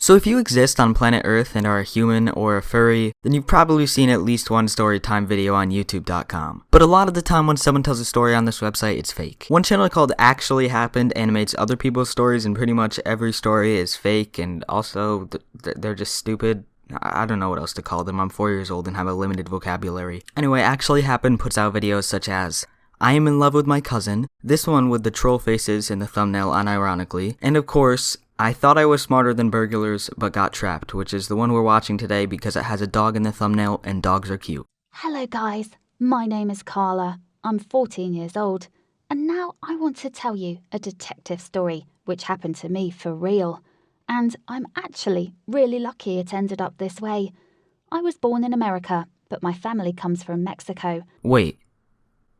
So if you exist on planet Earth and are a human or a furry, then you've probably seen at least one storytime video on youtube.com. But a lot of the time when someone tells a story on this website, it's fake. One channel called Actually Happened animates other people's stories, and pretty much every story is fake, and also they're just stupid. I don't know what else to call them. I'm 4 years old and have a limited vocabulary. Anyway, Actually Happened puts out videos such as I am in love with my cousin, this one with the troll faces in the thumbnail unironically, and of course, I thought I was smarter than burglars, but got trapped, which is the one we're watching today because it has a dog in the thumbnail and dogs are cute. Hello guys, my name is Carla. I'm 14 years old, and now I want to tell you a detective story which happened to me for real. And I'm actually really lucky it ended up this way. I was born in America, but my family comes from Mexico. Wait,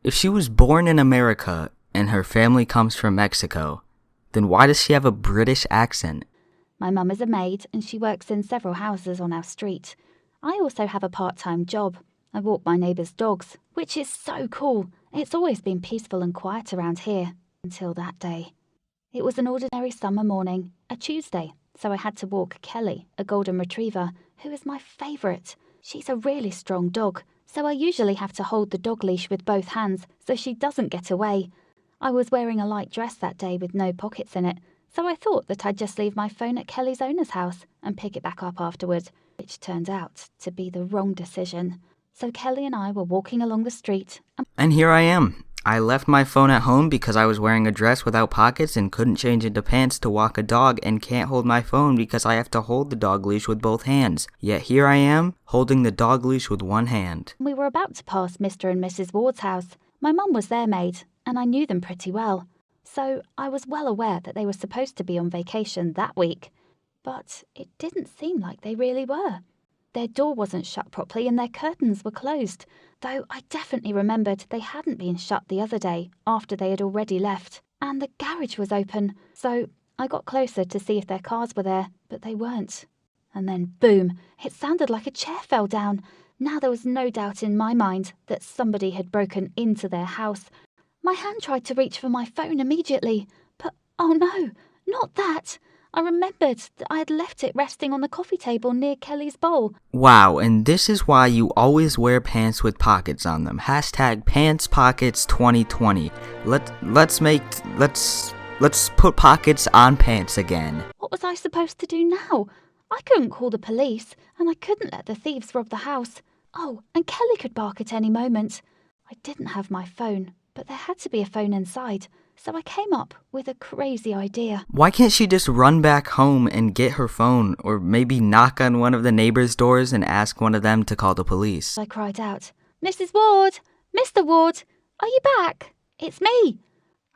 if she was born in America and her family comes from Mexico, then why does she have a British accent? My mum is a maid and she works in several houses on our street. I also have a part-time job. I walk my neighbour's dogs, which is so cool. It's always been peaceful and quiet around here, until that day. It was an ordinary summer morning, a Tuesday, so I had to walk Kelly, a golden retriever, who is my favourite. She's a really strong dog, so I usually have to hold the dog leash with both hands so she doesn't get away. I was wearing a light dress that day with no pockets in it, so I thought that I'd just leave my phone at Kelly's owner's house and pick it back up afterward, which turned out to be the wrong decision. So Kelly and I were walking along the street. And here I am. I left my phone at home because I was wearing a dress without pockets and couldn't change into pants to walk a dog and can't hold my phone because I have to hold the dog leash with both hands. Yet here I am, holding the dog leash with one hand. We were about to pass Mr. and Mrs. Ward's house. My mum was their maid, and I knew them pretty well. So I was well aware that they were supposed to be on vacation that week. But it didn't seem like they really were. Their door wasn't shut properly and their curtains were closed, though I definitely remembered they hadn't been shut the other day after they had already left. And the garage was open, so I got closer to see if their cars were there, but they weren't. And then boom, it sounded like a chair fell down. Now there was no doubt in my mind that somebody had broken into their house. My hand tried to reach for my phone immediately, but oh no, not that. I remembered that I had left it resting on the coffee table near Kelly's bowl. Wow, and this is why you always wear pants with pockets on them. Hashtag pants pockets 2020. Let's put pockets on pants again. What was I supposed to do now? I couldn't call the police, and I couldn't let the thieves rob the house. Oh, and Kelly could bark at any moment. I didn't have my phone, but there had to be a phone inside, so I came up with a crazy idea. Why can't she just run back home and get her phone, or maybe knock on one of the neighbors' doors and ask one of them to call the police? I cried out, Mrs. Ward! Mr. Ward! Are you back? It's me!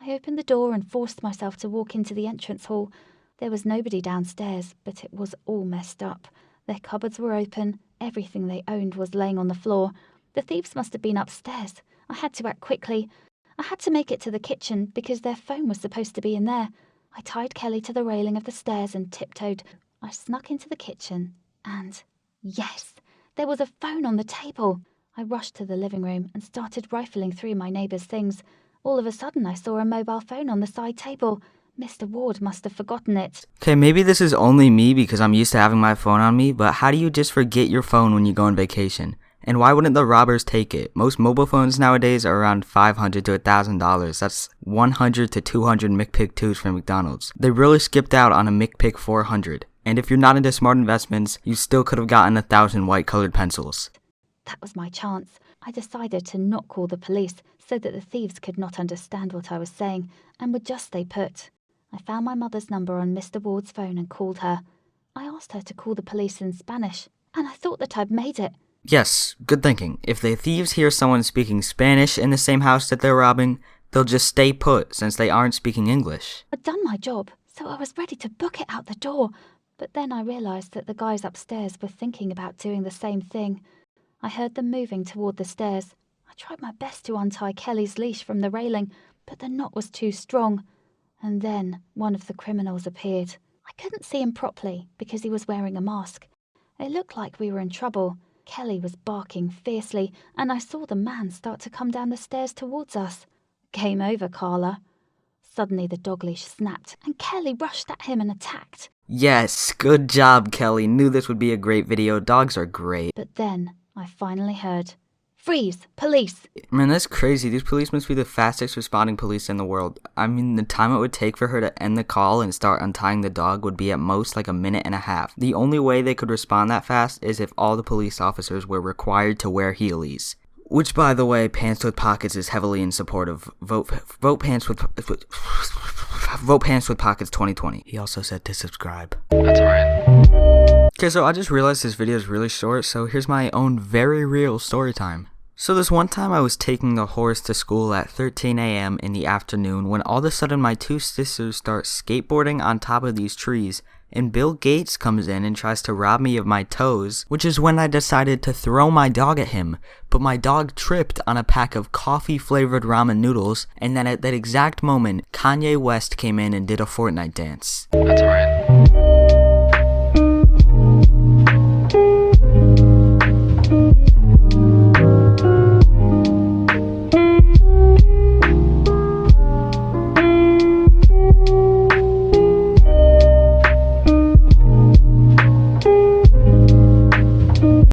I opened the door and forced myself to walk into the entrance hall. There was nobody downstairs, but it was all messed up. Their cupboards were open, everything they owned was laying on the floor. The thieves must have been upstairs. I had to act quickly. I had to make it to the kitchen because their phone was supposed to be in there. I tied Kelly to the railing of the stairs and tiptoed. I snuck into the kitchen and, yes, there was a phone on the table. I rushed to the living room and started rifling through my neighbour's things. All of a sudden I saw a mobile phone on the side table. Mr. Ward must have forgotten it. Okay, maybe this is only me because I'm used to having my phone on me, but how do you just forget your phone when you go on vacation? And why wouldn't the robbers take it? Most mobile phones nowadays are around $500 to $1,000. That's 100 to 200 McPick 2s from McDonald's. They really skipped out on a McPick 400. And if you're not into smart investments, you still could have gotten 1,000 white colored pencils. That was my chance. I decided to not call the police so that the thieves could not understand what I was saying and would just stay put. I found my mother's number on Mr. Ward's phone and called her. I asked her to call the police in Spanish, and I thought that I'd made it. Yes, good thinking. If the thieves hear someone speaking Spanish in the same house that they're robbing, they'll just stay put since they aren't speaking English. I'd done my job, so I was ready to book it out the door. But then I realised that the guys upstairs were thinking about doing the same thing. I heard them moving toward the stairs. I tried my best to untie Kelly's leash from the railing, but the knot was too strong. And then one of the criminals appeared. I couldn't see him properly because he was wearing a mask. It looked like we were in trouble. Kelly was barking fiercely, and I saw the man start to come down the stairs towards us. Game over, Carla. Suddenly the dog leash snapped, and Kelly rushed at him and attacked. Yes, good job, Kelly. Knew this would be a great video. Dogs are great. But then I finally heard, "Freeze! Police!" Man, that's crazy. These police must be the fastest responding police in the world. I mean, the time it would take for her to end the call and start untying the dog would be at most like a minute and a half. The only way they could respond that fast is if all the police officers were required to wear heelys. Which, by the way, Pants with Pockets is heavily in support of Vote Pants with Pockets 2020. He also said to subscribe. That's alright. Okay, so I just realized this video is really short, so here's my own very real story time. So this one time I was taking the horse to school at 13 a.m. in the afternoon when all of a sudden my two sisters start skateboarding on top of these trees, and Bill Gates comes in and tries to rob me of my toes, which is when I decided to throw my dog at him, but my dog tripped on a pack of coffee-flavored ramen noodles, and then at that exact moment, Kanye West came in and did a Fortnite dance. That's alright.